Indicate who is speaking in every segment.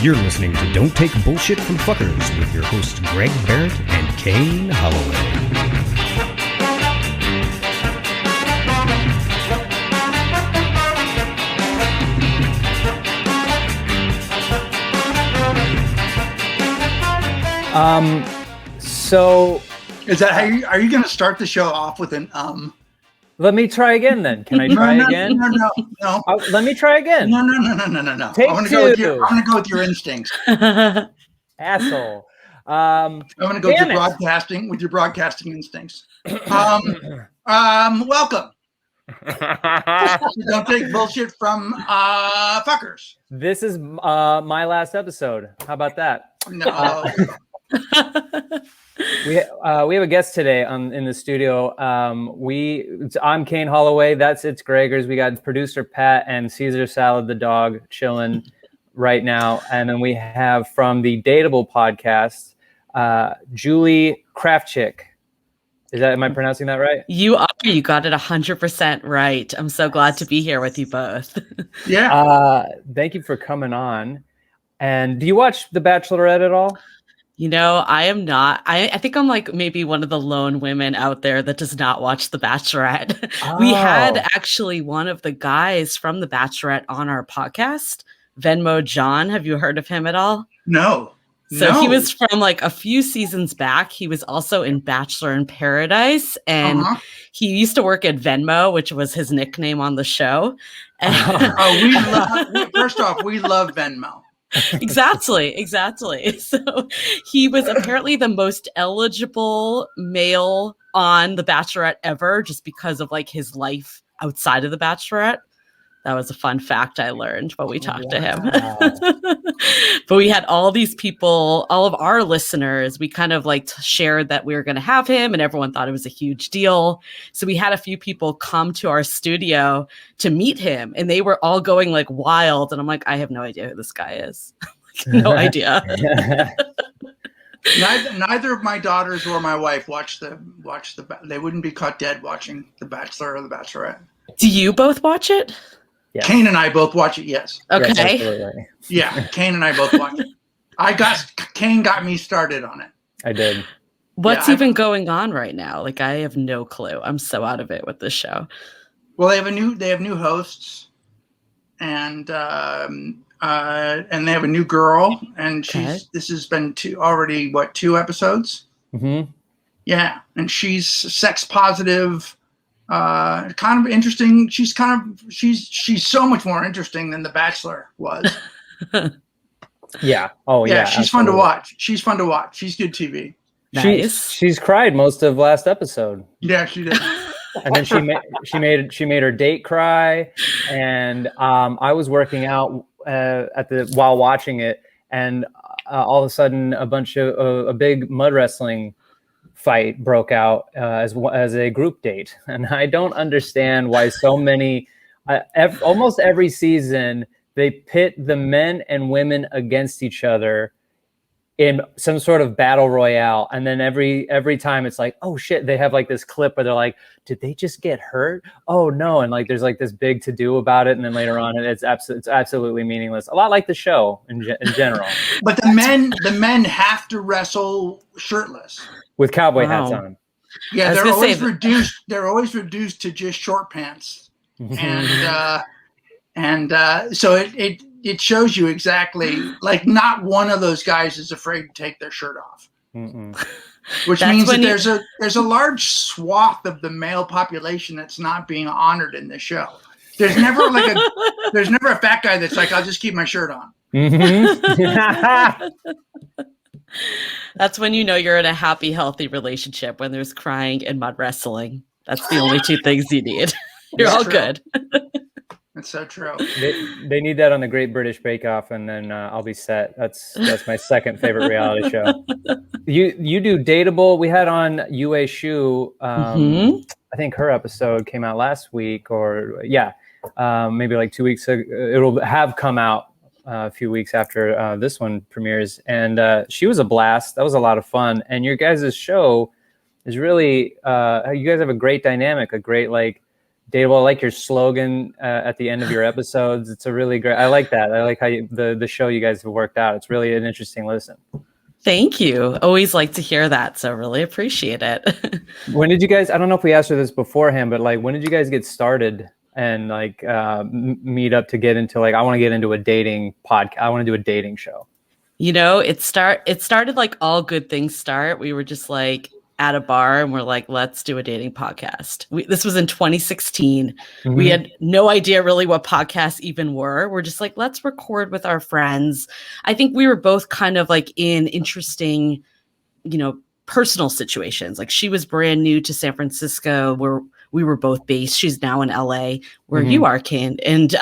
Speaker 1: You're listening to Don't Take Bullshit from Fuckers with your hosts Greg Barrett and Kane Holloway.
Speaker 2: So
Speaker 3: is that how are you going to start the show off with an
Speaker 2: Let me try again then. Can I try again?
Speaker 3: No.
Speaker 2: Let me try again.
Speaker 3: No.
Speaker 2: Take
Speaker 3: I'm
Speaker 2: two.
Speaker 3: going to go with your instincts.
Speaker 2: Asshole.
Speaker 3: I'm going to go with your broadcasting instincts. Welcome. Don't take bullshit from fuckers.
Speaker 2: This is my last episode. How about that?
Speaker 3: No.
Speaker 2: We have a guest today in the studio. I'm Kane Holloway. It's Gregors. We got producer Pat and Caesar Salad the dog chilling right now, and then we have from the Dateable podcast, Julie Krafchick. Am I pronouncing that right?
Speaker 4: You are. You got it 100% right. I'm so glad to be here with you both.
Speaker 3: Yeah.
Speaker 2: Thank you for coming on. And do you watch The Bachelorette at all?
Speaker 4: You know, I am not. I think I'm like maybe one of the lone women out there that does not watch The Bachelorette.
Speaker 2: Oh.
Speaker 4: We had actually one of the guys from The Bachelorette on our podcast, Venmo John. Have you heard of him at all?
Speaker 3: No.
Speaker 4: So he was from like a few seasons back. He was also in Bachelor in Paradise, and he used to work at Venmo, which was his nickname on the show.
Speaker 3: First off, we love Venmo.
Speaker 4: Exactly. So he was apparently the most eligible male on The Bachelorette ever, just because of like his life outside of The Bachelorette. That was a fun fact I learned when we talked to him. But we had all these people, all of our listeners, we kind of like shared that we were going to have him, and everyone thought it was a huge deal. So we had a few people come to our studio to meet him, and they were all going like wild. And I'm like, I have no idea who this guy is. No idea.
Speaker 3: Neither of my daughters or my wife watch the. They wouldn't be caught dead watching The Bachelor or The Bachelorette.
Speaker 4: Do you both watch it?
Speaker 3: Yes. Kane and I both watch it. Yes.
Speaker 4: Okay.
Speaker 2: Yes,
Speaker 3: yeah, Kane and I both watch it. Kane got me started on it.
Speaker 2: I did.
Speaker 4: What's even going on right now? Like, I have no clue. I'm so out of it with this show.
Speaker 3: Well, they have new hosts, and they have a new girl, and this has been two episodes.
Speaker 2: Mm-hmm.
Speaker 3: Yeah, and she's sex positive. Kind of interesting. She's so much more interesting than The Bachelor was.
Speaker 2: Yeah. Oh yeah.
Speaker 3: She's fun to watch. She's good TV.
Speaker 4: Nice.
Speaker 2: She's cried most of last episode.
Speaker 3: Yeah, she did.
Speaker 2: And then she made her date cry. And I was working out while watching it, and all of a sudden a big mud wrestling fight broke out as a group date, and I don't understand why so many almost every season they pit the men and women against each other in some sort of battle royale, and then every time it's like, oh shit, they have like this clip where they're like, did they just get hurt? Oh no. And like there's like this big to do about it, and then later on it's absolutely meaningless, a lot like the show in general.
Speaker 3: But the men have to wrestle shirtless with
Speaker 2: cowboy hats on.
Speaker 3: Yeah, they're always reduced. They're always reduced to just short pants, and so it shows you exactly, like, not one of those guys is afraid to take their shirt off, which means that there's a large swath of the male population that's not being honored in this show. There's never a fat guy that's like, I'll just keep my shirt on.
Speaker 4: That's when you know you're in a happy, healthy relationship, when there's crying and mud wrestling. That's the only two things you need. You're all good.
Speaker 3: That's so true.
Speaker 2: They need that on the Great British Bake Off, and then I'll be set. That's my second favorite reality show. You do Dateable. We had on Yue Shu. I think her episode came out last week, or maybe like 2 weeks ago. It'll have come out a few weeks after this one premieres, and she was a blast. That was a lot of fun. And your guys' show is really you guys have a great dynamic, a great like dateable. I like your slogan at the end of your episodes. It's a really great. I like that. I like how the show you guys have worked out. It's really an interesting listen.
Speaker 4: Thank you. Always like to hear that. So really appreciate it.
Speaker 2: When did you guys? I don't know if we asked her this beforehand, but like, when did you guys get started and like meet up to get into like? I want to get into a dating podcast. I want to do a dating show.
Speaker 4: You know, it started like all good things start. We were just like at a bar and we're like, let's do a dating podcast. This was in 2016. Mm-hmm. We had no idea really what podcasts even were. We're just like, let's record with our friends. I think we were both kind of like in interesting, you know, personal situations. Like she was brand new to San Francisco where we were both based. She's now in LA where you are, Kane. And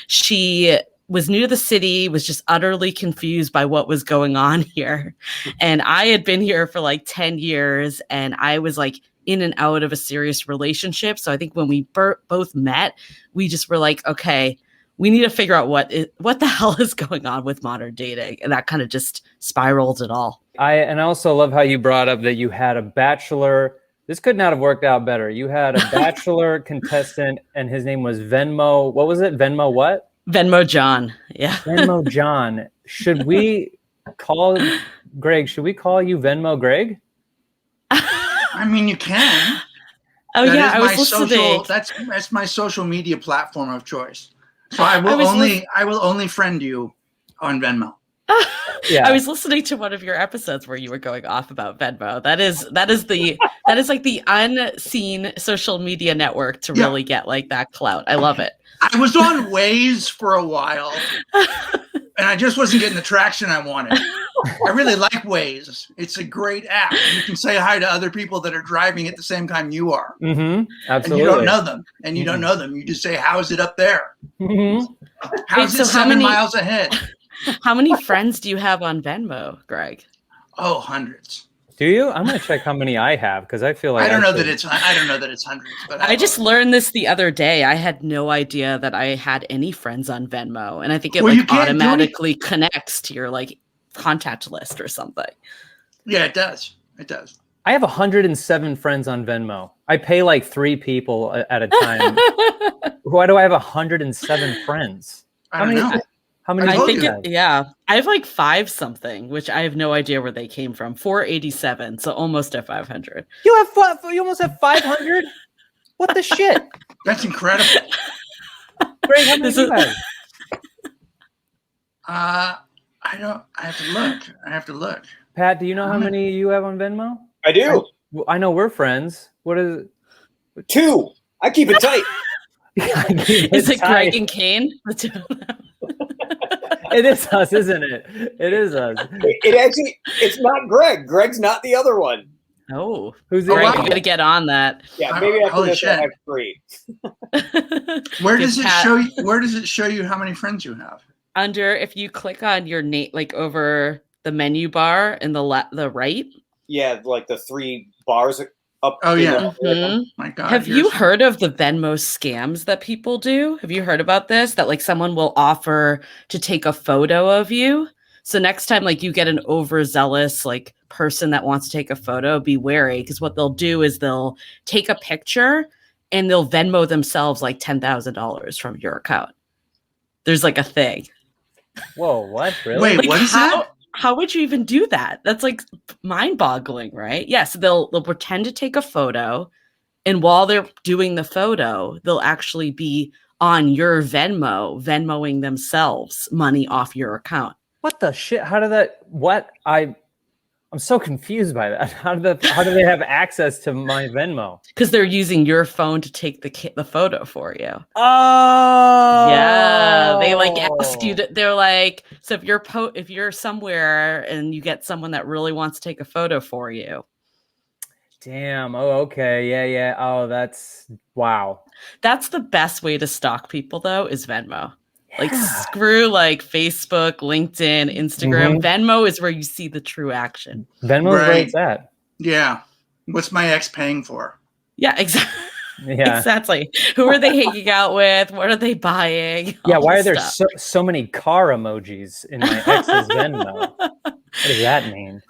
Speaker 4: she was new to the city, was just utterly confused by what was going on here. And I had been here for like 10 years and I was like in and out of a serious relationship. So I think when we both met, we just were like, okay, we need to figure out what the hell is going on with modern dating. And that kind of just spiraled it all.
Speaker 2: I also love how you brought up that you had a bachelor. This could not have worked out better. You had a bachelor contestant and his name was Venmo. What was it? Venmo what?
Speaker 4: Venmo John. Yeah.
Speaker 2: Venmo John. Should we call Greg? Should we call you Venmo Greg?
Speaker 3: I mean, you can.
Speaker 4: Oh,
Speaker 3: that
Speaker 4: yeah. I was listening.
Speaker 3: That's my social media platform of choice. So I will only friend you on Venmo.
Speaker 4: Yeah. I was listening to one of your episodes where you were going off about Venmo. That is like the unseen social media network to really get like that clout. I love it.
Speaker 3: I was on Waze for a while, and I just wasn't getting the traction I wanted. I really like Waze. It's a great app. You can say hi to other people that are driving at the same time you are.
Speaker 2: Mm-hmm. Absolutely.
Speaker 3: And you don't know them. And you don't know them. You just say, how's it up there?
Speaker 2: Mm-hmm.
Speaker 3: How's it 7 miles ahead?
Speaker 4: How many friends do you have on Venmo, Greg?
Speaker 3: Oh, hundreds.
Speaker 2: Do you? I'm gonna check how many I have because I feel like
Speaker 3: I don't know that it's hundreds, but
Speaker 4: I just learned this the other day. I had no idea that I had any friends on Venmo, and I think it automatically connects to your like contact list or something.
Speaker 3: Yeah, it does. It does.
Speaker 2: I have 107 friends on Venmo. I pay like 3 people at a time. Why do I have 107 friends?
Speaker 3: I don't know.
Speaker 2: How many?
Speaker 4: I think I have like 5 something, which I have no idea where they came from. 487, so almost at 500.
Speaker 2: You almost have 500? What the shit?
Speaker 3: That's incredible.
Speaker 2: Greg, how many do you have?
Speaker 3: I have to look.
Speaker 2: Pat, do you know how many you have on Venmo?
Speaker 5: I do.
Speaker 2: I know we're friends. What is it? 2.
Speaker 5: I keep it tight.
Speaker 4: Is it Greg and Kane? The 2 of them.
Speaker 2: It is us, isn't it? It is us.
Speaker 5: It's not Greg. Greg's not the other one.
Speaker 4: Oh,
Speaker 2: who's
Speaker 4: Greg? You gotta get on that.
Speaker 5: Yeah, maybe after this I have 3.
Speaker 3: Where does it show you how many friends you have?
Speaker 4: If you click on your name, like over the menu bar in the right.
Speaker 5: Yeah, like the 3 bars up.
Speaker 3: Oh yeah.
Speaker 4: Mm-hmm.
Speaker 3: My God.
Speaker 4: Have you heard of the Venmo scams that people do? Have you heard about this? That like someone will offer to take a photo of you. So next time, like you get an overzealous like person that wants to take a photo, be wary because what they'll do is they'll take a picture and they'll Venmo themselves like $10,000 from your account. There's like a thing.
Speaker 2: Whoa, what? Really?
Speaker 3: Wait,
Speaker 4: like,
Speaker 3: what is that?
Speaker 4: How would you even do that? That's like mind-boggling, right? Yes, they'll pretend to take a photo, and while they're doing the photo, they'll actually be on your Venmoing themselves money off your account.
Speaker 2: What the shit? How did that? What? I'm so confused by that. How do they have access to my Venmo?
Speaker 4: Because they're using your phone to take the photo for you.
Speaker 2: Oh,
Speaker 4: yeah. They like ask you. They're like, so if you're somewhere and you get someone that really wants to take a photo for you.
Speaker 2: Damn. Oh, okay. Yeah. Oh, that's wow.
Speaker 4: That's the best way to stalk people, though, is Venmo. Like screw like Facebook, LinkedIn, Instagram. Venmo is where you see the true action.
Speaker 2: Venmo is where it's at.
Speaker 3: Yeah. What's my ex paying for?
Speaker 4: Yeah, exactly.
Speaker 2: Yeah,
Speaker 4: exactly. Who are they hanging out with? What are they buying?
Speaker 2: Yeah, why are there so many car emojis in my ex's Venmo? What does that mean?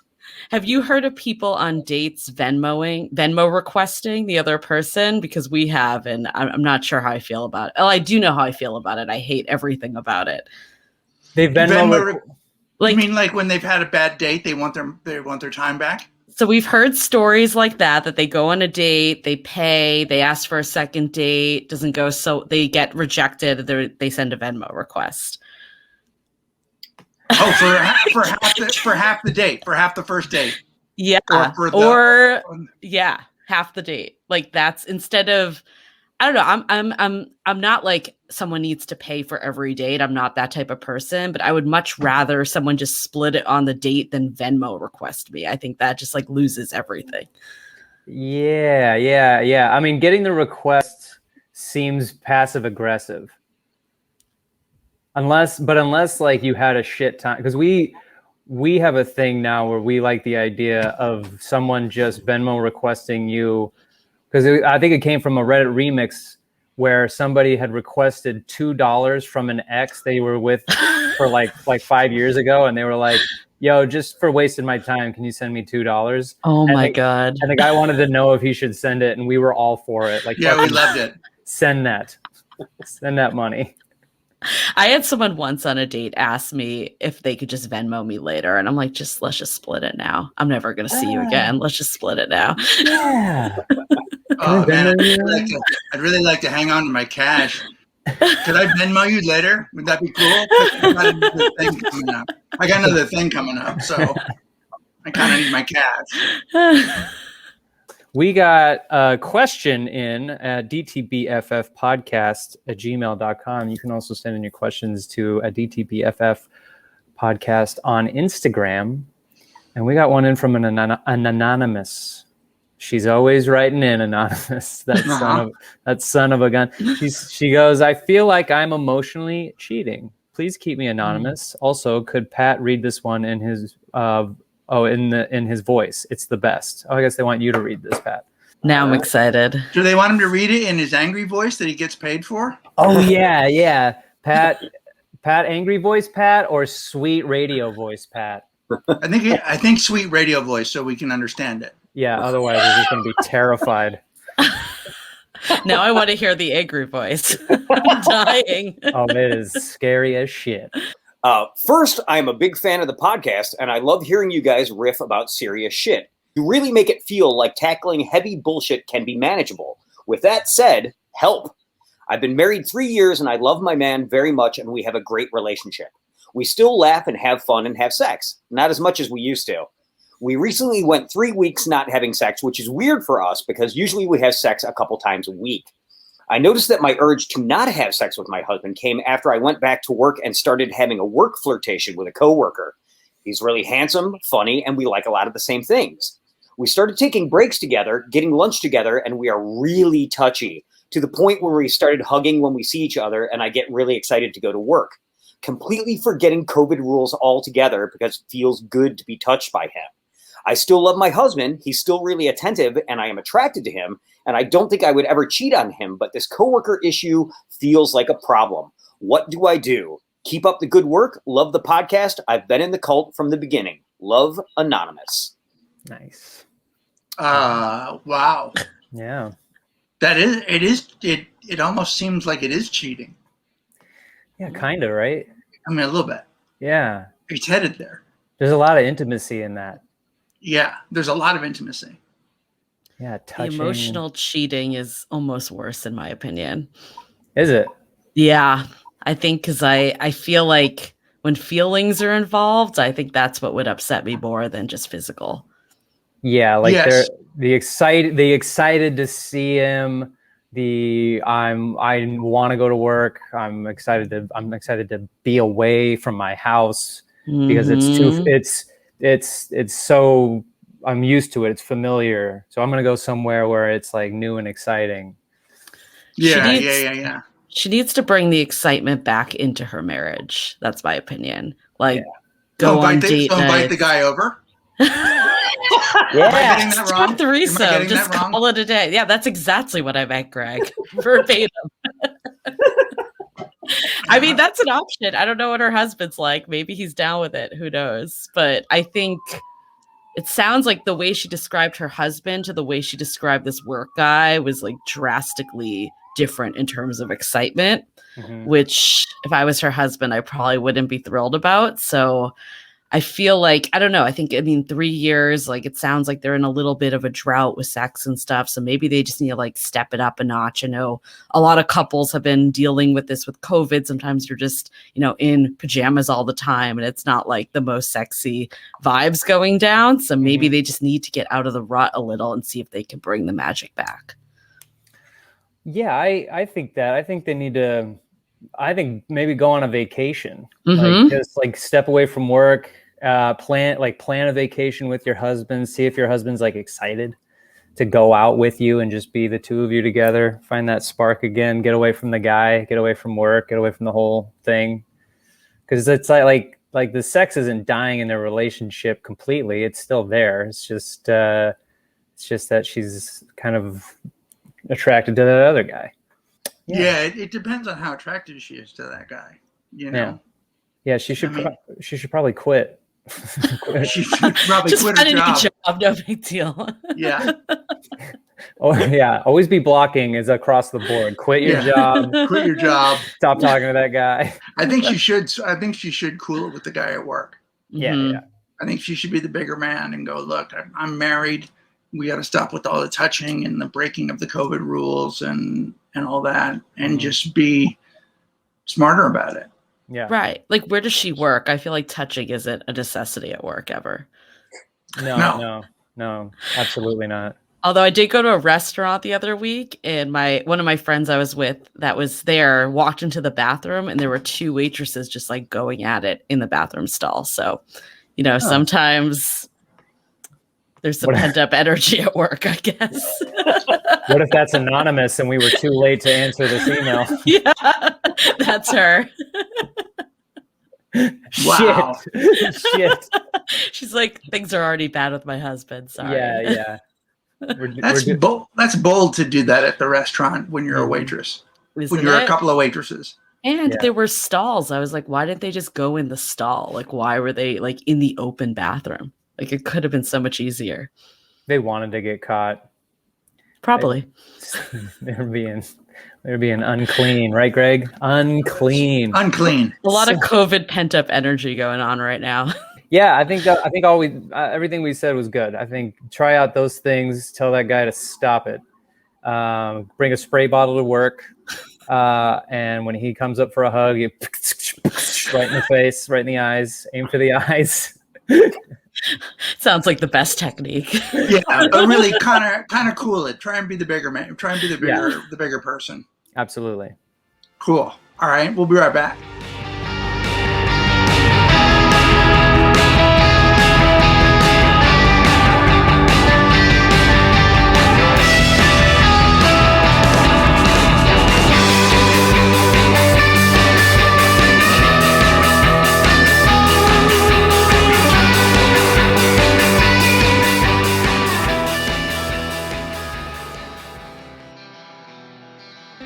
Speaker 4: Have you heard of people on dates Venmo requesting the other person? Because we have, and I'm not sure how I feel about it. Oh, I do know how I feel about it. I hate everything about it.
Speaker 2: They
Speaker 3: you mean like when they've had a bad date, they want their time back?
Speaker 4: So we've heard stories like that they go on a date, they pay, they ask for a second date, doesn't go, so they get rejected, they send a Venmo request.
Speaker 3: Oh, for half the date, for half the first date.
Speaker 4: Yeah. Half the date. Like that's instead of, I don't know. I'm not like someone needs to pay for every date. I'm not that type of person, but I would much rather someone just split it on the date than Venmo request me. I think that just like loses everything.
Speaker 2: Yeah. I mean, getting the request seems passive aggressive. Unless like you had a shit time, because we have a thing now where we like the idea of someone just Venmo requesting you. Because I think it came from a Reddit remix where somebody had requested $2 from an ex they were with for like 5 years ago, and they were like, "Yo, just for wasting my time, can you send me $2?"
Speaker 4: Oh my god!
Speaker 2: And the guy wanted to know if he should send it, and we were all for it. Like,
Speaker 3: yeah, we loved it.
Speaker 2: Send that money.
Speaker 4: I had someone once on a date ask me if they could just Venmo me later, and I'm like, let's just split it now. I'm never gonna see you again. Let's just split it now.
Speaker 2: Yeah.
Speaker 3: Oh man, I'd really like to hang on to my cash. Could I Venmo you later? Would that be cool? I got another thing coming up, so I kind of need my cash.
Speaker 2: We got a question in at dtbffpodcast@gmail.com. You can also send in your questions to a dtbff podcast on Instagram. And we got one in from an anonymous. She's always writing in, anonymous. That son of a gun. She goes, I feel like I'm emotionally cheating. Please keep me anonymous. Also, could Pat read this one in his in his voice? It's the best. Oh, I guess they want you to read this, Pat.
Speaker 4: Now I'm excited.
Speaker 3: Do they want him to read it in his angry voice that he gets paid for?
Speaker 2: Oh yeah. Pat, angry voice Pat, or sweet radio voice Pat?
Speaker 3: I think sweet radio voice, so we can understand it.
Speaker 2: Yeah, otherwise we're just going to be terrified.
Speaker 4: Now I want to hear the angry voice. I'm dying.
Speaker 2: Oh, it is scary as shit.
Speaker 5: First, I'm a big fan of the podcast, and I love hearing you guys riff about serious shit. You really make it feel like tackling heavy bullshit can be manageable. With that said, help. I've been married 3 years, and I love my man very much, and we have a great relationship. We still laugh and have fun and have sex. Not as much as we used to. We recently went 3 weeks not having sex, which is weird for us because usually we have sex a couple times a week. I noticed that my urge to not have sex with my husband came after I went back to work and started having a work flirtation with a coworker. He's really handsome, funny, and we like a lot of the same things. We started taking breaks together, getting lunch together, and we are really touchy, to the point where we started hugging when we see each other, and I get really excited to go to work, completely forgetting COVID rules altogether because it feels good to be touched by him. I still love my husband. He's still really attentive, and I am attracted to him, and I don't think I would ever cheat on him, but this coworker issue feels like a problem. What do I do? Keep up the good work. Love the podcast. I've been in the cult from the beginning. Love, Anonymous.
Speaker 2: Nice.
Speaker 3: Wow.
Speaker 2: Yeah.
Speaker 3: It almost seems like it is cheating.
Speaker 2: Yeah, kind of, right?
Speaker 3: I mean, a little bit.
Speaker 2: Yeah.
Speaker 3: It's headed there.
Speaker 2: There's a lot of intimacy in that.
Speaker 3: Yeah, there's a lot of intimacy.
Speaker 2: Yeah, touching.
Speaker 4: The emotional cheating is almost worse, in my opinion.
Speaker 2: Is it?
Speaker 4: Yeah, I think because I feel like when feelings are involved, I think that's what would upset me more than just physical.
Speaker 2: Yeah, like
Speaker 3: yes.
Speaker 2: the excited to see him. I want to go to work. I'm excited to be away from my house because it's so I'm used to it. It's familiar. So I'm going to go somewhere where it's like new and exciting.
Speaker 3: Yeah.
Speaker 4: She needs to bring the excitement back into her marriage. That's my opinion. Like,
Speaker 3: go on date night. Invite the guy over.
Speaker 2: Yeah.
Speaker 4: Just a threesome. Just call it a day. Yeah, that's exactly what I meant, Greg. Verbatim. I mean, that's an option. I don't know what her husband's like. Maybe he's down with it. Who knows? But I think it sounds like the way she described her husband to the way she described this work guy was like drastically different in terms of excitement, which if I was her husband, I probably wouldn't be thrilled about. So I feel like, I don't know. I mean, 3 years, like it sounds like they're in a little bit of a drought with sex and stuff. So maybe they just need to like step it up a notch. I know a lot of couples have been dealing with this with COVID. Sometimes you're just, in pajamas all the time and it's not like the most sexy vibes going down. So maybe they just need to get out of the rut a little and see if they can bring the magic back.
Speaker 2: Yeah, I think that. I think they need to, maybe go on a vacation. Like just like step away from work. Plan a vacation with your husband, see if your husband's like excited to go out with you and just be the two of you together, find that spark again, get away from the guy, get away from work, get away from the whole thing. Because it's like the sex isn't dying in their relationship completely. It's still there. It's just that she's kind of attracted to that other guy.
Speaker 3: Yeah, it depends on how attracted she is to that guy,
Speaker 2: Yeah, she should probably quit.
Speaker 3: She should probably
Speaker 4: just
Speaker 3: quit
Speaker 4: find
Speaker 3: her
Speaker 4: a new
Speaker 3: job.
Speaker 4: No big deal.
Speaker 3: Yeah.
Speaker 2: Oh yeah, always be blocking is across the board. Quit your job.
Speaker 3: Quit your job.
Speaker 2: Stop talking to that guy.
Speaker 3: I think she should cool it with the guy at work.
Speaker 2: Yeah.
Speaker 3: I think she should be the bigger man and go, look, I'm married. We got to stop with all the touching and the breaking of the COVID rules and all that, and just be smarter about it.
Speaker 2: Yeah.
Speaker 4: Right. Like, where does she work? I feel like touching isn't a necessity at work ever.
Speaker 2: No, absolutely not.
Speaker 4: Although I did go to a restaurant the other week, and one of my friends I was with that was there walked into the bathroom, and there were 2 waitresses just like going at it in the bathroom stall. So, sometimes there's some pent up energy at work, I guess.
Speaker 2: What if that's anonymous and we were too late to answer this email?
Speaker 4: Yeah, that's her.
Speaker 3: Wow.
Speaker 2: Shit.
Speaker 4: She's like, things are already bad with my husband. Sorry.
Speaker 2: Yeah.
Speaker 3: That's bold to do that at the restaurant when you're a waitress.
Speaker 4: Isn't
Speaker 3: you're
Speaker 4: it?
Speaker 3: a couple of waitresses.
Speaker 4: And there were stalls. I was like, why didn't they just go in the stall? Like, why were they like in the open bathroom? Like, it could have been so much easier.
Speaker 2: They wanted to get caught.
Speaker 4: Probably.
Speaker 2: They're being unclean, right, Greg? Unclean.
Speaker 3: A
Speaker 4: lot of COVID pent up energy going on right now.
Speaker 2: Yeah, I think everything we said was good. I think try out those things. Tell that guy to stop it. Bring a spray bottle to work, and when he comes up for a hug, you right in the face, right in the eyes. Aim for the eyes.
Speaker 4: Sounds like the best technique.
Speaker 3: Yeah, but really kind of cool it. Try and be the bigger man. Try and be the bigger person.
Speaker 2: Absolutely.
Speaker 3: Cool. All right, we'll be right back.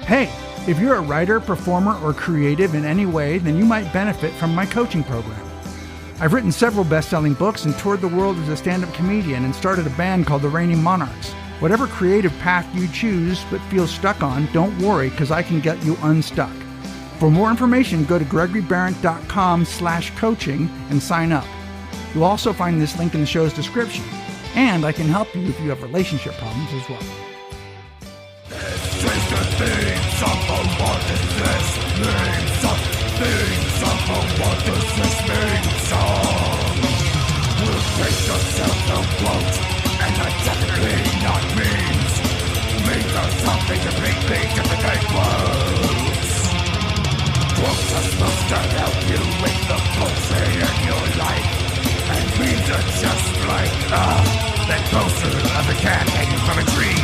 Speaker 3: Hey, if you're a writer, performer, or creative in any way, then you might benefit from my coaching program. I've written several best-selling books and toured the world as a stand-up comedian and started a band called the Reigning Monarchs. Whatever creative path you choose but feel stuck on, don't worry, because I can get you unstuck. For more information, go to gregorybarrett.com/coaching and sign up. You'll also find this link in the show's description. And I can help you if you have relationship problems as well.
Speaker 6: That poster of the cat hanging from a tree,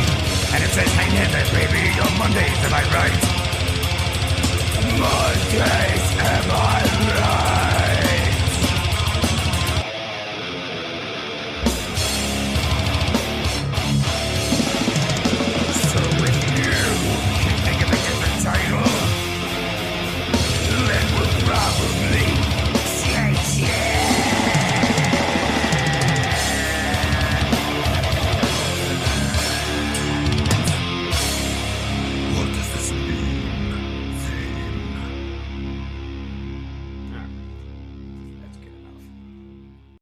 Speaker 6: and it says, hang in there, baby, on Mondays, am I right? Mondays, am I right? So if you can think of a different title, then we'll probably change it.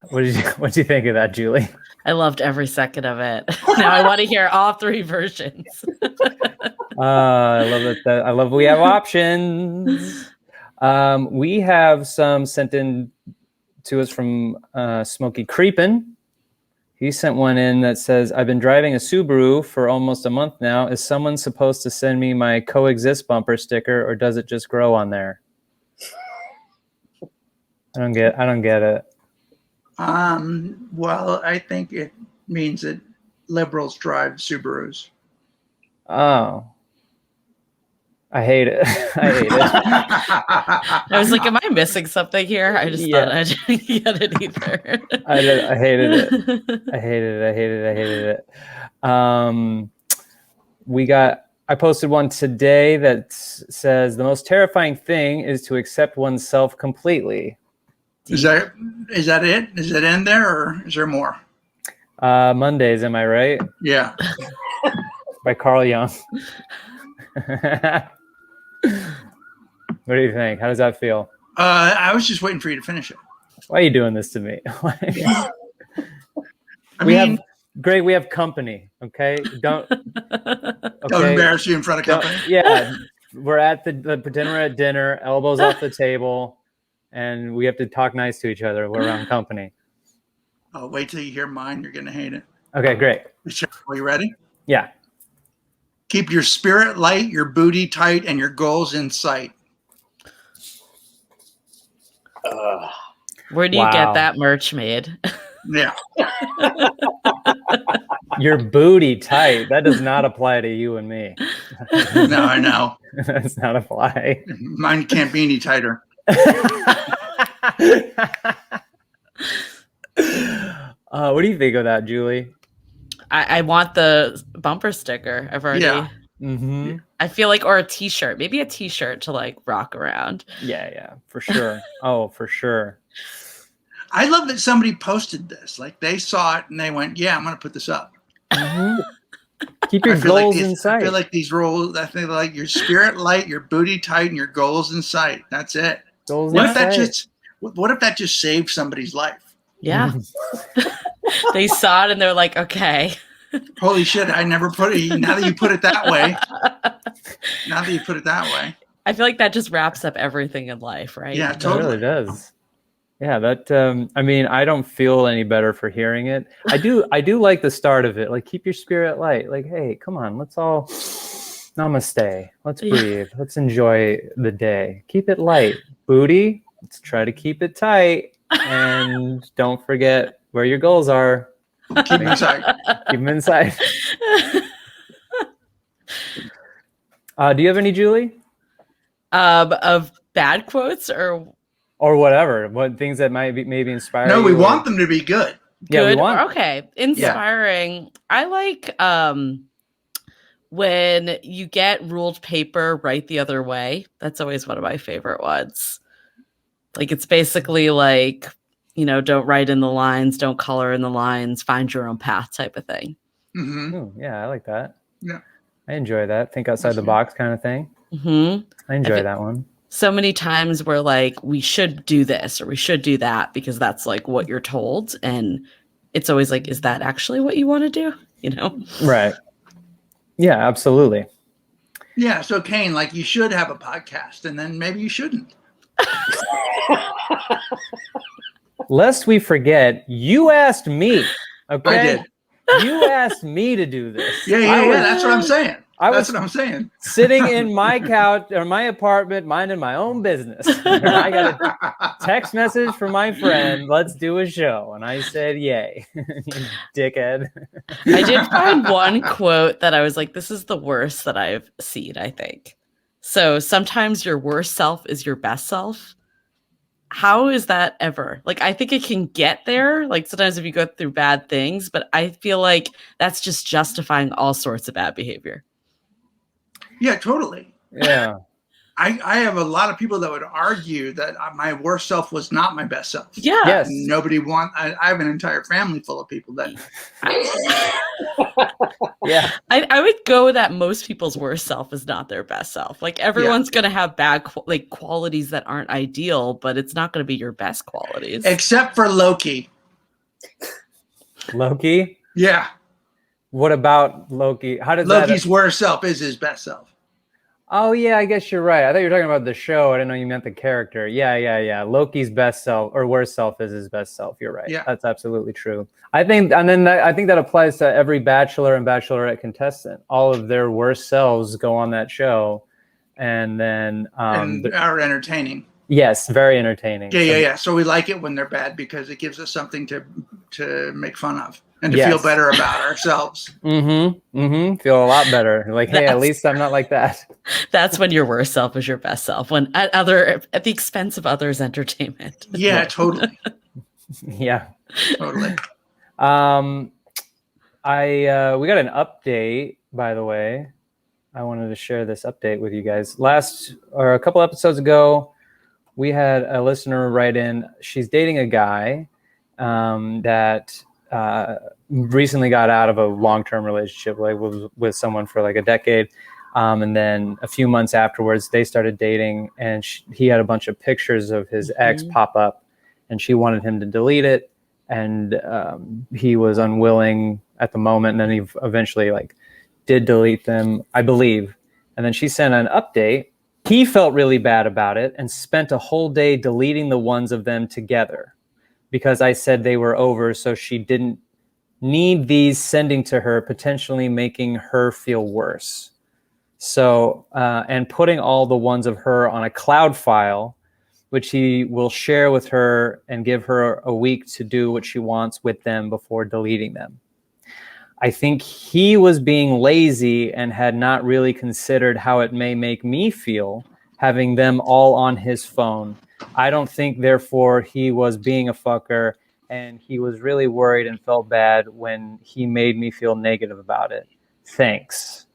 Speaker 2: What did you think of that, Julie?
Speaker 4: I loved every second of it. Now I want to hear all 3 versions.
Speaker 2: I love it. I love we have options. We have some sent in to us from Smokey Creepin'. He sent one in that says, I've been driving a Subaru for almost a month now. Is someone supposed to send me my coexist bumper sticker, or does it just grow on there? I don't get it.
Speaker 3: Well, I think it means that liberals drive Subarus.
Speaker 2: Oh. I hate it. I hate it.
Speaker 4: I was like, am I missing something here? I just thought I didn't get it either.
Speaker 2: I hated it. I hated it. I posted one today that says the most terrifying thing is to accept oneself completely.
Speaker 3: Is that it? Is it in there, or is there more?
Speaker 2: Mondays, am I right?
Speaker 3: Yeah.
Speaker 2: By Carl Jung. What do you think? How does that feel?
Speaker 3: I was just waiting for you to finish it.
Speaker 2: Why are you doing this to me? We have company, okay? Don't
Speaker 3: embarrass you in front of company.
Speaker 2: Yeah, we're at pretend we're at dinner, elbows off the table, and we have to talk nice to each other. We're around company.
Speaker 3: Oh, wait till you hear mine. You're gonna hate it.
Speaker 2: Okay, great.
Speaker 3: Are you ready?
Speaker 2: Yeah.
Speaker 3: Keep your spirit light, your booty tight, and your goals in sight.
Speaker 4: Where do you get that merch made?
Speaker 3: Yeah.
Speaker 2: Your booty tight. That does not apply to you and me.
Speaker 3: No, I know.
Speaker 2: That does not apply.
Speaker 3: Mine can't be any tighter.
Speaker 2: What do you think of that, Julie?
Speaker 4: I want the bumper sticker. I've already.
Speaker 3: Yeah.
Speaker 2: Mm-hmm.
Speaker 4: I feel like, or a T-shirt, maybe a T-shirt to like rock around.
Speaker 2: Yeah, for sure. Oh, for sure.
Speaker 3: I love that somebody posted this. Like they saw it and they went, "Yeah, I'm going to put this up."
Speaker 2: Mm-hmm. Keep your goals in sight.
Speaker 3: I feel like these rules. I think like your spirit light, your booty tight, and your goals in sight. That's it. What if that just saved somebody's life?
Speaker 4: Yeah. They saw it and they're like, okay.
Speaker 3: Holy shit, I never put it. Now that you put it that way.
Speaker 4: I feel like that just wraps up everything in life, right?
Speaker 3: Yeah, totally.
Speaker 2: It really does. Yeah, that I mean, I don't feel any better for hearing it. I do like the start of it. Like, keep your spirit light. Like, hey, come on, let's all namaste. Let's breathe. Let's enjoy the day. Keep it light. Booty, let's try to keep it tight. And don't forget where your goals are.
Speaker 3: Keep them inside.
Speaker 2: Keep them inside. Do you have any, Julie?
Speaker 4: Of bad quotes or
Speaker 2: whatever? What things that might be maybe inspiring?
Speaker 3: No, we want them to be good.
Speaker 2: Yeah, we want.
Speaker 4: Okay, inspiring. Yeah. I like when you get ruled paper right the other way. That's always one of my favorite ones. Like, it's basically like, don't write in the lines, don't color in the lines, find your own path type of thing.
Speaker 3: Mm-hmm.
Speaker 2: Ooh, yeah, I like that.
Speaker 3: Yeah.
Speaker 2: I enjoy that. Think outside the box kind of thing.
Speaker 4: Mm-hmm.
Speaker 2: I enjoy that one.
Speaker 4: So many times we're like, we should do this or we should do that because that's like what you're told. And it's always like, is that actually what you want to do?
Speaker 2: Right. Yeah, absolutely.
Speaker 3: Yeah. So Kane, like, you should have a podcast and then maybe you shouldn't.
Speaker 2: Lest we forget, you asked me. Okay,
Speaker 3: I did.
Speaker 2: You asked me to do this.
Speaker 3: Yeah. That's what I'm saying. That's what I'm saying.
Speaker 2: Sitting in my couch or my apartment, minding my own business. I got a text message from my friend. Let's do a show, and I said, "Yay, you dickhead."
Speaker 4: I did find one quote that I was like, "This is the worst that I've seen." I think so. Sometimes your worst self is your best self. How is that ever? Like, I think it can get there. Like, sometimes if you go through bad things, but I feel like that's just justifying all sorts of bad behavior.
Speaker 3: Yeah, totally.
Speaker 2: Yeah.
Speaker 3: I have a lot of people that would argue that my worst self was not my best self.
Speaker 4: Yeah.
Speaker 2: Yes.
Speaker 3: I have an entire family full of people that.
Speaker 2: Yeah.
Speaker 4: I would go that most people's worst self is not their best self. Like, everyone's going to have bad qualities that aren't ideal, but it's not going to be your best qualities.
Speaker 3: Except for Loki.
Speaker 2: Loki?
Speaker 3: Yeah.
Speaker 2: What about Loki? How does
Speaker 3: Loki's worst self is his best self.
Speaker 2: Oh yeah, I guess you're right. I thought you were talking about the show. I didn't know you meant the character. Yeah. Loki's best self or worst self is his best self. You're right.
Speaker 3: Yeah.
Speaker 2: That's absolutely true. I think, and then I think that applies to every Bachelor and Bachelorette contestant. All of their worst selves go on that show, and then
Speaker 3: and are entertaining.
Speaker 2: Yes, very entertaining.
Speaker 3: Yeah. So we like it when they're bad because it gives us something to make fun of and to feel better about ourselves.
Speaker 2: Feel a lot better. Like, hey, at least I'm not like that.
Speaker 4: That's when your worst self is your best self. When at the expense of others' entertainment.
Speaker 3: Yeah, totally.
Speaker 2: Yeah,
Speaker 3: totally.
Speaker 2: We got an update, by the way. I wanted to share this update with you guys. A couple episodes ago, we had a listener write in. She's dating a guy that recently got out of a long-term relationship, like with someone for like a decade, and then a few months afterwards, they started dating, and he had a bunch of pictures of his ex pop up, and she wanted him to delete it, and he was unwilling at the moment, and then he eventually did delete them, I believe, and then she sent an update. He felt really bad about it and spent a whole day deleting the ones of them together because I said they were over, so she didn't need these sending to her, potentially making her feel worse. So, and putting all the ones of her on a cloud file, which he will share with her and give her a week to do what she wants with them before deleting them. I think he was being lazy and had not really considered how it may make me feel having them all on his phone. I don't think, therefore, he was being a fucker, and he was really worried and felt bad when he made me feel negative about it. Thanks.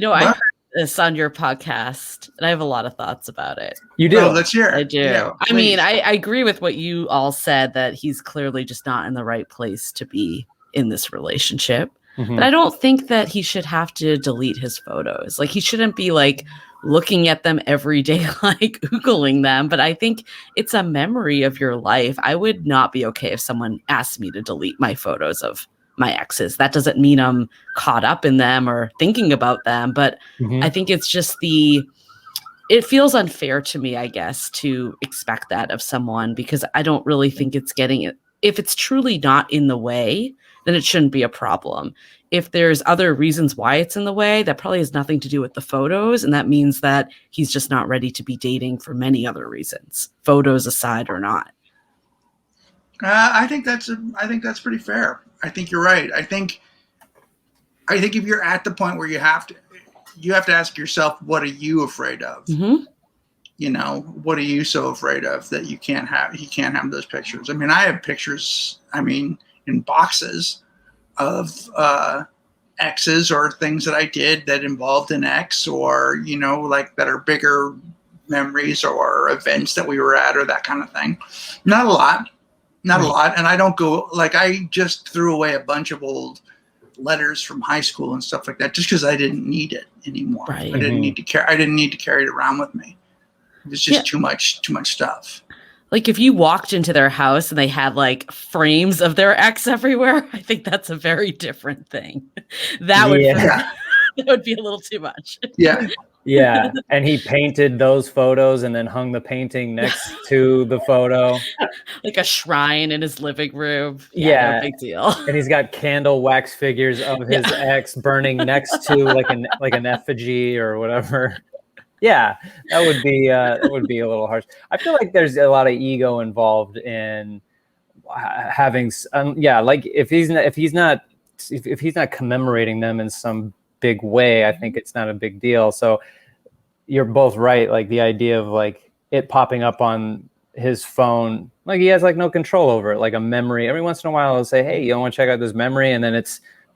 Speaker 4: I heard this on your podcast, and I have a lot of thoughts about it.
Speaker 2: You do?
Speaker 3: Oh, let's hear it.
Speaker 4: I do. Yeah, I mean, I agree with what you all said, that he's clearly just not in the right place to be in this relationship. Mm-hmm. But I don't think that he should have to delete his photos. He shouldn't be looking at them every day, Googling them. But I think it's a memory of your life. I would not be okay if someone asked me to delete my photos of my exes. That doesn't mean I'm caught up in them or thinking about them. But I think it's just it feels unfair to me, I guess, to expect that of someone, because I don't really think it's getting it. If it's truly not in the way, then it shouldn't be a problem. If there's other reasons why it's in the way, that probably has nothing to do with the photos. And that means that he's just not ready to be dating for many other reasons, photos aside or not.
Speaker 3: I think that's pretty fair. I think you're right. I think if you're at the point where you have to ask yourself, what are you afraid of? Mm-hmm. What are you so afraid of that he can't have those pictures? I mean, I have pictures, in boxes of exes or things that I did that involved an ex, or, that are bigger memories or events that we were at or that kind of thing. Not a lot. And I don't go, I just threw away a bunch of old letters from high school and stuff like that just because I didn't need it anymore. Right. I didn't need to carry it around with me. It's just too much stuff.
Speaker 4: If you walked into their house and they had frames of their ex everywhere, I think that's a very different thing. That would be a little too much.
Speaker 3: Yeah.
Speaker 2: Yeah. And he painted those photos and then hung the painting next to the photo.
Speaker 4: Like a shrine in his living room.
Speaker 2: Yeah.
Speaker 4: No big deal.
Speaker 2: And he's got candle wax figures of his ex burning next to an effigy or whatever. Yeah, that would be a little harsh. I feel like there's a lot of ego involved in having, if he's not commemorating them in some big way, I think it's not a big deal. So you're both right. The idea of it popping up on his phone, he has no control over it, like a memory. Every once in a while, he'll say, "Hey, you want to check out this memory?" And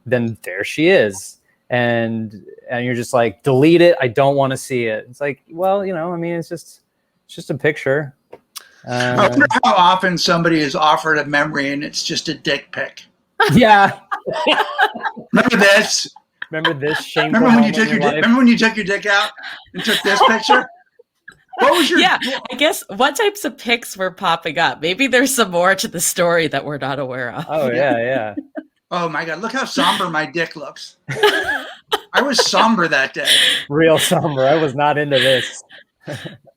Speaker 2: then there she is. And you're just delete it. I don't want to see it. It's it's just a picture.
Speaker 3: I wonder how often somebody is offered a memory and it's just a dick pic.
Speaker 2: Yeah.
Speaker 3: Remember this?
Speaker 2: Remember this shameful
Speaker 3: Remember when you took your dick out and took this picture? What was your?
Speaker 4: Yeah, I guess what types of pics were popping up? Maybe there's some more to the story that we're not aware of.
Speaker 2: Oh yeah.
Speaker 3: Oh my God! Look how somber my dick looks. I was somber that day.
Speaker 2: Real somber. I was not into this.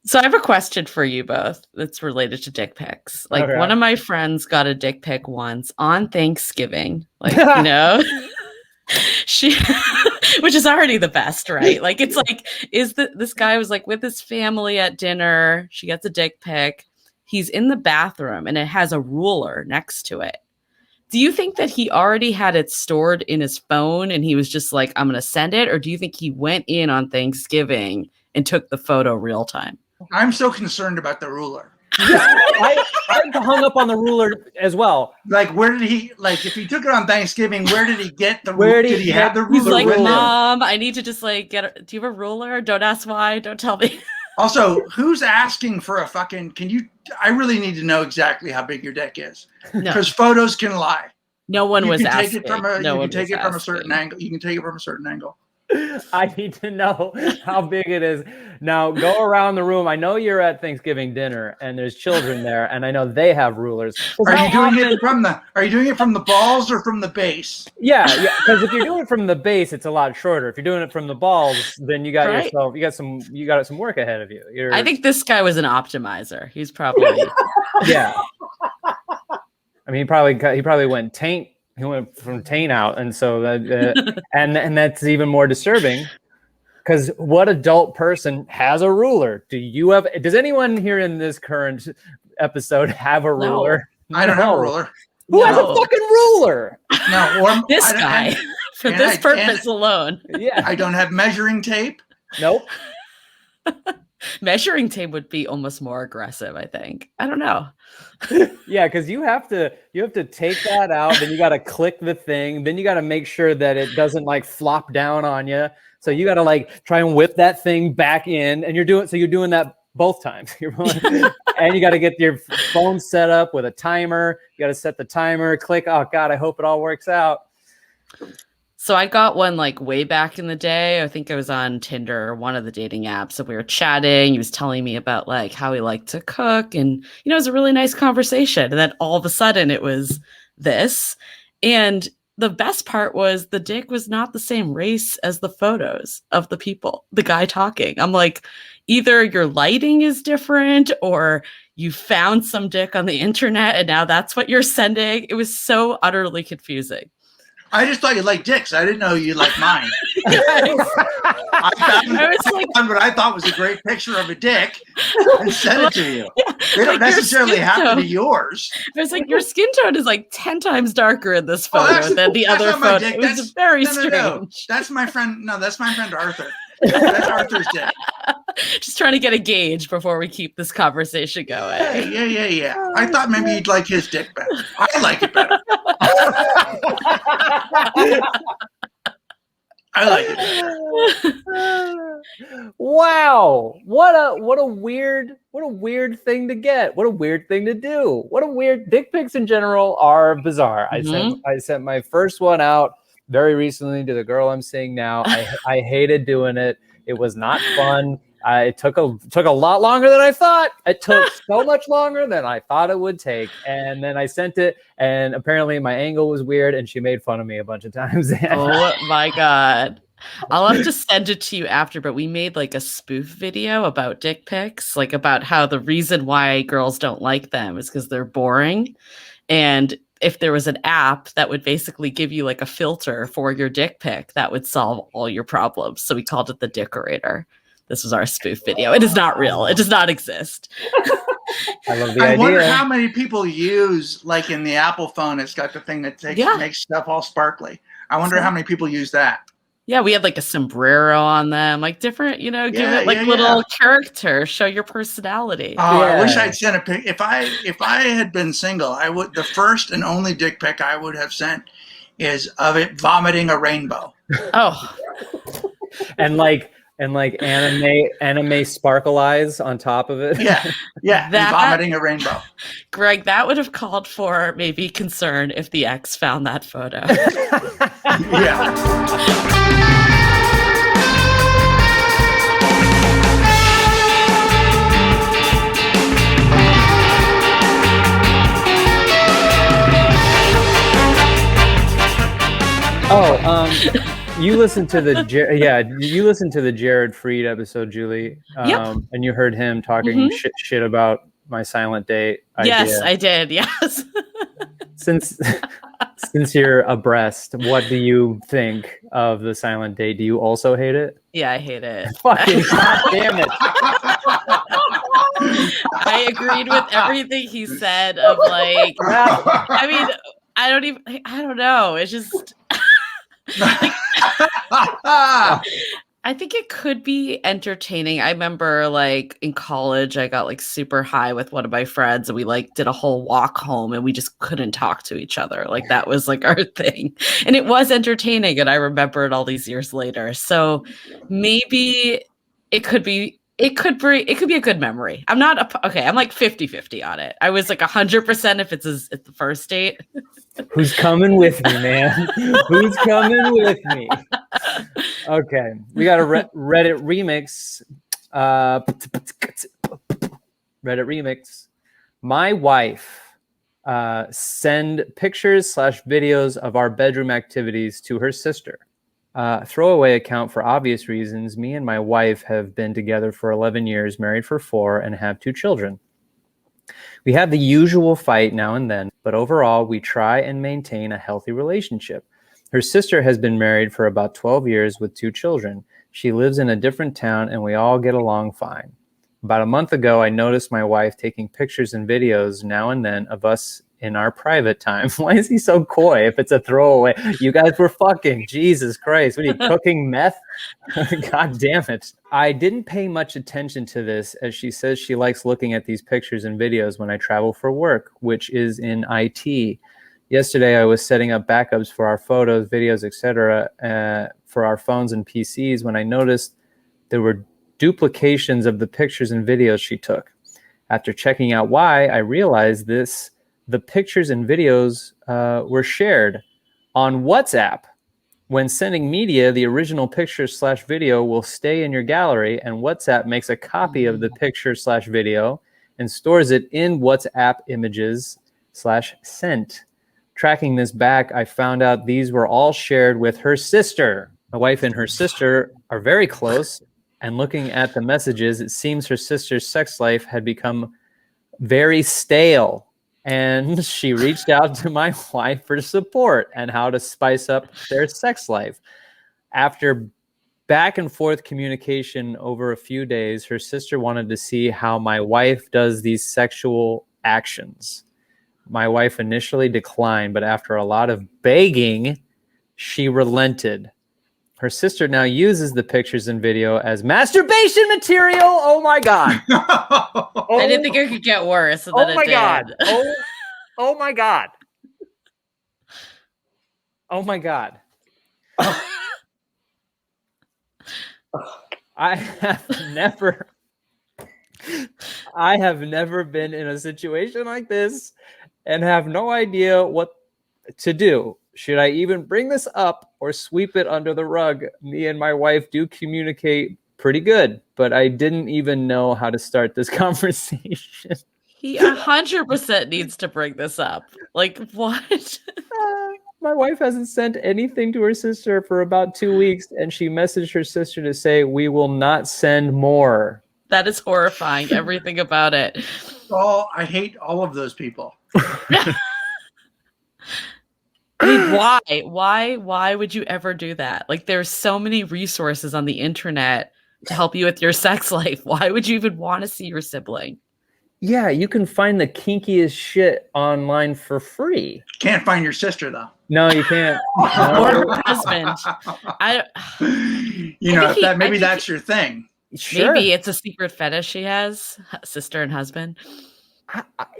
Speaker 4: So I have a question for you both that's related to dick pics. Like
Speaker 2: Okay.
Speaker 4: one of my friends got a dick pic once on Thanksgiving. Like, you know, she, which is already the best, right? Like, it's like, this guy was like with his family at dinner. She gets a dick pic. He's in the bathroom and it has a ruler next to it. Do you think that he already had it stored in his phone and he was just like, I'm going to send it? Or do you think he went in on Thanksgiving and took the photo real time?
Speaker 3: I'm so concerned about the ruler.
Speaker 2: I hung up on the ruler as well.
Speaker 3: Like, where did he? Like, if he took it on Thanksgiving, where did he get the?
Speaker 2: Where
Speaker 3: did he have the ruler?
Speaker 4: He's like,
Speaker 3: with him?
Speaker 4: Mom, I need to just like get. Do you have a ruler? Don't ask why. Don't tell me.
Speaker 3: Also, who's asking for a fucking? Can you? I really need to know exactly how big your dick is,
Speaker 4: No,
Speaker 3: because photos can lie.
Speaker 4: no one
Speaker 3: You
Speaker 4: was
Speaker 3: can
Speaker 4: asking.
Speaker 3: take it from a.
Speaker 4: No
Speaker 3: You
Speaker 4: one
Speaker 3: can take
Speaker 4: was
Speaker 3: it from a
Speaker 4: asking.
Speaker 3: certain angle. You can take it from a certain angle.
Speaker 2: I need to know how big it is. Now go around the room. I know you're at Thanksgiving dinner and there's children there, and I know they have rulers.
Speaker 3: Are you doing it from the? Are you doing it from the balls or from the base?
Speaker 2: Yeah, because if you're doing it from the base, it's a lot shorter. If you're doing it from the balls, then you got
Speaker 4: Right.
Speaker 2: yourself. You got some work ahead of you.
Speaker 4: I think this guy was an optimizer. He's probably.
Speaker 2: Yeah. I mean, he probably went taint. He went from taint out, and so that, and that's even more disturbing. Because what adult person has a ruler? Does anyone here in this current episode have a ruler?
Speaker 3: I don't have a ruler.
Speaker 2: Who has a
Speaker 4: No.
Speaker 2: fucking ruler?
Speaker 3: No, or
Speaker 4: This
Speaker 3: I don't-
Speaker 4: guy, for
Speaker 3: and
Speaker 4: this
Speaker 3: I-
Speaker 4: purpose alone.
Speaker 2: Yeah.
Speaker 3: I don't have measuring tape.
Speaker 2: Nope.
Speaker 4: Measuring tape would be almost more aggressive, I think. I don't know.
Speaker 2: Yeah, because you have to take that out, then you got to click the thing, then you got to make sure that it doesn't like flop down on you. So you got to like try and whip that thing back in, and you're doing that both times. And you got to get your phone set up with a timer. You got to set the timer, click. Oh God, I hope it all works out.
Speaker 4: So I got one like way back in the day. I think I was on Tinder or one of the dating apps. And we were chatting. He was telling me about like how he liked to cook. And, you know, it was a really nice conversation. And then all of a sudden it was this. And the best part was the dick was not the same race as the photos of the people, the guy talking. I'm like, either your lighting is different or you found some dick on the internet and now that's what you're sending. It was so utterly confusing.
Speaker 3: I just thought you liked dicks. I didn't know you liked mine.
Speaker 4: Yes.
Speaker 3: I found what I thought was a great picture of a dick and sent it to you.
Speaker 4: Yeah,
Speaker 3: They don't
Speaker 4: like your
Speaker 3: necessarily
Speaker 4: skin
Speaker 3: happen
Speaker 4: tone.
Speaker 3: to yours.
Speaker 4: I was like, your skin tone is like 10 times darker in this
Speaker 3: Oh,
Speaker 4: photo
Speaker 3: that's-
Speaker 4: than the
Speaker 3: that's
Speaker 4: other
Speaker 3: not my
Speaker 4: photo.
Speaker 3: dick.
Speaker 4: It was
Speaker 3: That's-
Speaker 4: very
Speaker 3: No.
Speaker 4: strange.
Speaker 3: That's my friend. No, that's my friend Arthur. That's Arthur's dick.
Speaker 4: Just trying to get a gauge before we keep this conversation going.
Speaker 3: Yeah. I thought maybe you'd like his dick better. I like it better. I like it.
Speaker 2: Wow. What a weird thing to get. What a weird thing to do. What a weird dick pics in general are bizarre. I sent my first one out very recently to the girl I'm seeing now. I hated doing it. It was not fun. It took a lot longer than I thought. It took so much longer than I thought it would take. And then I sent it, and apparently my angle was weird, and she made fun of me a bunch of times.
Speaker 4: Oh my God. I'll have to send it to you after, but we made like a spoof video about dick pics, like about how the reason why girls don't like them is because they're boring. And if there was an app that would basically give you like a filter for your dick pic, that would solve all your problems. So we called it the Dickerator. This was our spoof video. It is not real. It does not exist.
Speaker 2: I love the
Speaker 3: I wonder
Speaker 2: idea.
Speaker 3: how many people use, like in the Apple phone, it's got the thing that makes stuff all sparkly. I wonder how many people use that.
Speaker 4: Yeah, we had like a sombrero on them, like different, give it like little character, show your personality.
Speaker 3: Oh, I wish I'd sent a pic. If I had been single, I would. The first and only dick pic I would have sent is of it vomiting a rainbow.
Speaker 4: Oh,
Speaker 2: and like anime sparkle eyes on top of it.
Speaker 3: Yeah, and vomiting a rainbow.
Speaker 4: Greg, that would have called for maybe concern if the ex found that photo.
Speaker 3: Yeah.
Speaker 2: You listened to the Jared Freed episode, Julie. And you heard him talking shit about my silent date idea.
Speaker 4: Yes, I did. Yes.
Speaker 2: Since you're abreast, what do you think of the silent date? Do you also hate it?
Speaker 4: Yeah, I hate it.
Speaker 2: Fucking goddamn it.
Speaker 4: I agreed with everything he said of like, I mean, I don't know. It's just, I think it could be entertaining. I remember like in college, I got like super high with one of my friends and we like did a whole walk home and we just couldn't talk to each other. Like that was like our thing. And it was entertaining. And I remember it all these years later. So maybe it could be a good memory. I'm not I'm like 50-50 on it. I was like 100% if it's the first date.
Speaker 2: Who's coming with me, man? Who's coming with me? Okay, we got a Reddit remix. Reddit remix. My wife send pictures / videos of our bedroom activities to her sister. Throwaway account for obvious reasons. Me and my wife have been together for 11 years, married for 4, and have 2 children. We have the usual fight now and then, but overall, we try and maintain a healthy relationship. Her sister has been married for about 12 years with 2 children. She lives in a different town, and we all get along fine. About a month ago, I noticed my wife taking pictures and videos now and then of us in our private time. Why is he so coy if it's a throwaway? You guys were fucking. Jesus Christ. What are you, cooking meth? God damn it. I didn't pay much attention to this, as she says she likes looking at these pictures and videos when I travel for work, which is in IT. Yesterday, I was setting up backups for our photos, videos, etc., for our phones and PCs when I noticed there were duplications of the pictures and videos she took. After checking out why, I realized the pictures and videos were shared on WhatsApp. When sending media, the original picture / video will stay in your gallery, and WhatsApp makes a copy of the picture / video and stores it in WhatsApp images / sent. Tracking this back, I found out these were all shared with her sister. My wife and her sister are very close, and looking at the messages, it seems her sister's sex life had become very stale. And she reached out to my wife for support and how to spice up their sex life. After back and forth communication over a few days, her sister wanted to see how my wife does these sexual actions. My wife initially declined, but after a lot of begging, she relented. Her sister now uses the pictures and video as masturbation material. Oh my God.
Speaker 4: I didn't think it could get worse.
Speaker 2: Oh my God. Oh my God. Oh my God. I have never been in a situation like this and have no idea what to do. Should I even bring this up or sweep it under the rug? Me and my wife do communicate pretty good, but I didn't even know how to start this conversation.
Speaker 4: He 100% needs to bring this up. Like, what?
Speaker 2: My wife hasn't sent anything to her sister for about 2 weeks, and she messaged her sister to say, "We will not send more."
Speaker 4: That is horrifying. Everything about it.
Speaker 3: Oh, I hate all of those people.
Speaker 4: I mean, why would you ever do that? Like, there's so many resources on the internet to help you with your sex life. Why would you even want to see your sibling?
Speaker 2: Yeah, you can find the kinkiest shit online for free.
Speaker 3: Can't find your sister, though.
Speaker 2: No, you can't.
Speaker 4: Or her husband.
Speaker 3: Maybe that's your thing.
Speaker 2: Sure.
Speaker 4: Maybe it's a secret fetish she has, sister and husband.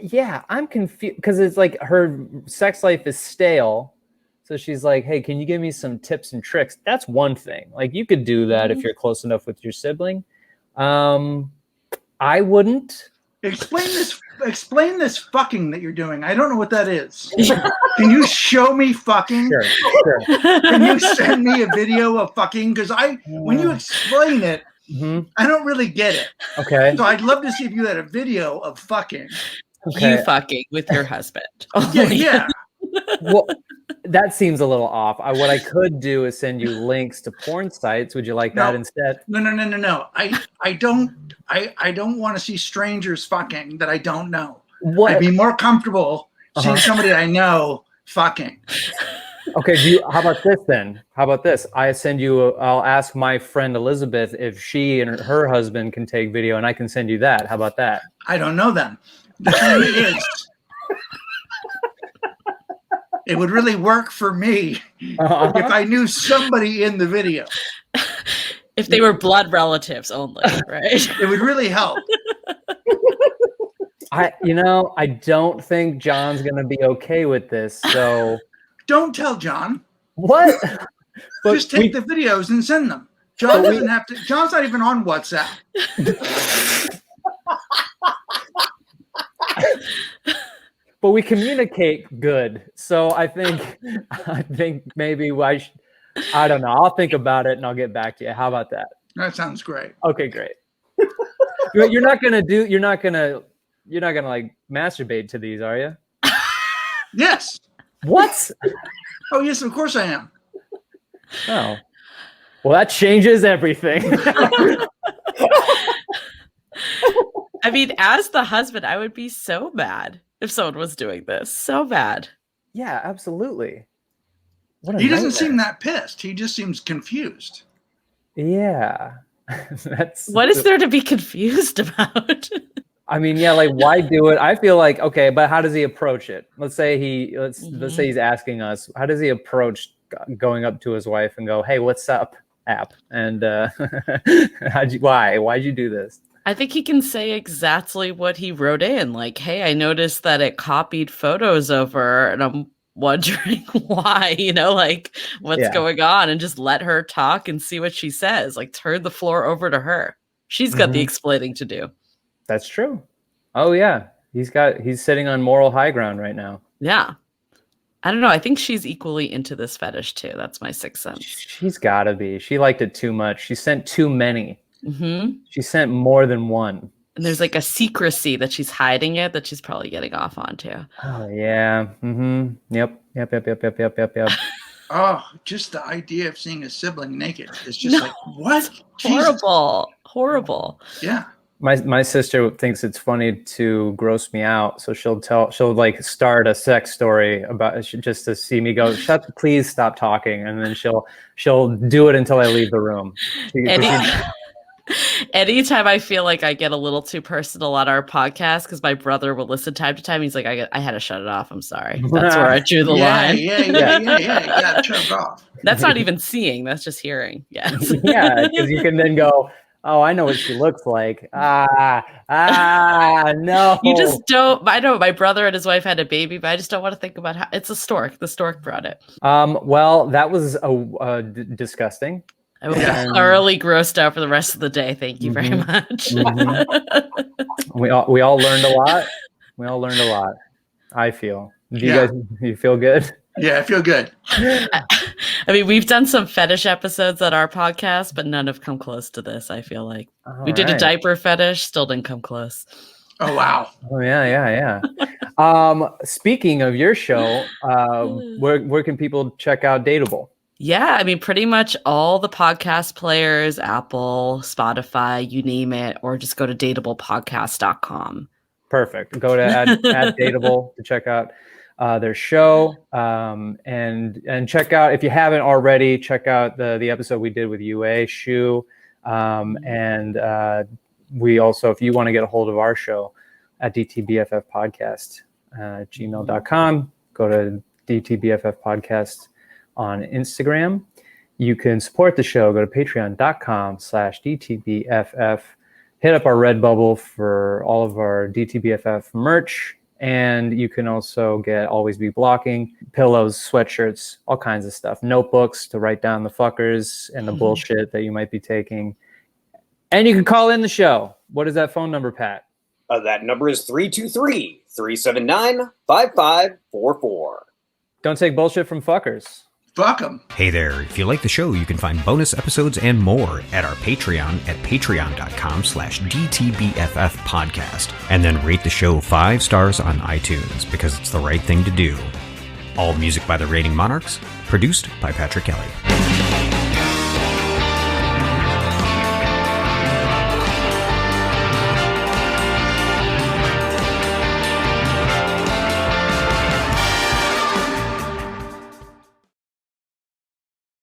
Speaker 2: Yeah, I'm confused because it's like her sex life is stale. So she's like, "Hey, can you give me some tips and tricks?" That's one thing. Like, you could do that if you're close enough with your sibling. I wouldn't.
Speaker 3: Explain this fucking that you're doing. I don't know what that is. Can you show me fucking?
Speaker 2: Sure.
Speaker 3: Can you send me a video of fucking? Because when you explain it, I don't really get it.
Speaker 2: Okay.
Speaker 3: So I'd love to see if you had a video of fucking.
Speaker 2: Okay.
Speaker 4: You fucking with your husband.
Speaker 3: Yeah.
Speaker 2: Well, That seems a little off. What I could do is send you links to porn sites. Would you like that instead?
Speaker 3: No. I don't want to see strangers fucking that I don't know.
Speaker 2: What?
Speaker 3: I'd be more comfortable seeing somebody I know fucking.
Speaker 2: Okay, how about this then? How about this? I'll ask my friend Elizabeth if she and her husband can take video, and I can send you that. How about that?
Speaker 3: I don't know them. The thing is, it would really work for me if I knew somebody in the video.
Speaker 4: If they were blood relatives only, right?
Speaker 3: It would really help.
Speaker 2: I don't think John's gonna be okay with this. So
Speaker 3: don't tell John.
Speaker 2: What?
Speaker 3: Just take the videos and send them. John doesn't have to. John's not even on WhatsApp.
Speaker 2: But we communicate good, so I think maybe I don't know. I'll think about it and I'll get back to you. How about that?
Speaker 3: That sounds great.
Speaker 2: Okay, great. You're not gonna like masturbate to these, are you?
Speaker 3: Yes.
Speaker 2: What?
Speaker 3: Oh yes, of course I am.
Speaker 2: Oh, well, that changes everything.
Speaker 4: I mean, as the husband, I would be so mad if someone was doing this. So bad.
Speaker 2: Yeah, absolutely.
Speaker 3: He doesn't seem that pissed. He just seems confused.
Speaker 2: Yeah.
Speaker 3: What
Speaker 4: is there to be confused about?
Speaker 2: I mean, yeah, like why do it? I feel like, okay, but how does he approach it? Let's say he's asking us, how does he approach going up to his wife and go, "Hey, what's up, app?" And why'd you do this?
Speaker 4: I think he can say exactly what he wrote in. Like, hey, I noticed that it copied photos over and I'm wondering why, like what's going on, and just let her talk and see what she says. Like, turn the floor over to her. She's got the explaining to do.
Speaker 2: That's true. Oh yeah. He's sitting on moral high ground right now. Yeah.
Speaker 4: I don't know. I think she's equally into this fetish too. That's my sixth sense.
Speaker 2: She's gotta be. She liked it too much. She sent too many.
Speaker 4: Mm-hmm.
Speaker 2: She sent more than one.
Speaker 4: And there's like a secrecy that she's hiding it that she's probably getting off on too.
Speaker 2: Oh yeah. Mm-hmm. Yep.
Speaker 3: Oh, just the idea of seeing a sibling naked is just like, what?
Speaker 4: Horrible.
Speaker 3: Yeah.
Speaker 2: My sister thinks it's funny to gross me out, so she'll like start a sex story about just to see me go, please stop talking, and then she'll do it until I leave the room.
Speaker 4: Anytime I feel like I get a little too personal on our podcast, because my brother will listen time to time, he's like, I had to shut it off. I'm sorry. That's where I drew the line.
Speaker 3: Yeah. You gotta shut it off.
Speaker 4: That's not even seeing. That's just hearing. Yes.
Speaker 2: Yeah, because you can then go, oh, I know what she looks like. No.
Speaker 4: You just don't. I know my brother and his wife had a baby, but I just don't want to think about how it's a stork. The stork brought it.
Speaker 2: Well, that was disgusting.
Speaker 4: I will be thoroughly grossed out for the rest of the day. Thank you very much.
Speaker 2: We all learned a lot. I feel. You feel good?
Speaker 3: Yeah, I feel good.
Speaker 4: I mean, we've done some fetish episodes on our podcast, but none have come close to this, I feel like. We did a diaper fetish, still didn't come close.
Speaker 3: Oh, wow.
Speaker 2: Oh, yeah. Speaking of your show, where can people check out Dateable?
Speaker 4: Yeah, I mean, pretty much all the podcast players, Apple, Spotify, you name it, or just go to dateablepodcast.com.
Speaker 2: Perfect. Go to add Dateable to check out their show, and check out, if you haven't already, check out the episode we did with UA Shu, and we also, if you want to get a hold of our show, at DTBFF Podcast gmail.com, go to DTBFF Podcast on Instagram. You can support the show, go to patreon.com/DTBFF, hit up our Redbubble for all of our DTBFF merch. And you can also get Always Be Blocking, pillows, sweatshirts, all kinds of stuff, notebooks to write down the fuckers and the bullshit that you might be taking. And you can call in the show. What is that phone number, Pat?
Speaker 5: That number is 323-379-5544.
Speaker 2: Don't take bullshit from fuckers.
Speaker 3: Fuck them.
Speaker 1: Hey there, if you like the show, you can find bonus episodes and more at our Patreon at patreon.com/DTBFF podcast. And then rate the show 5 stars on iTunes, because it's the right thing to do. All music by the Raiding Monarchs, produced by Patrick Kelly.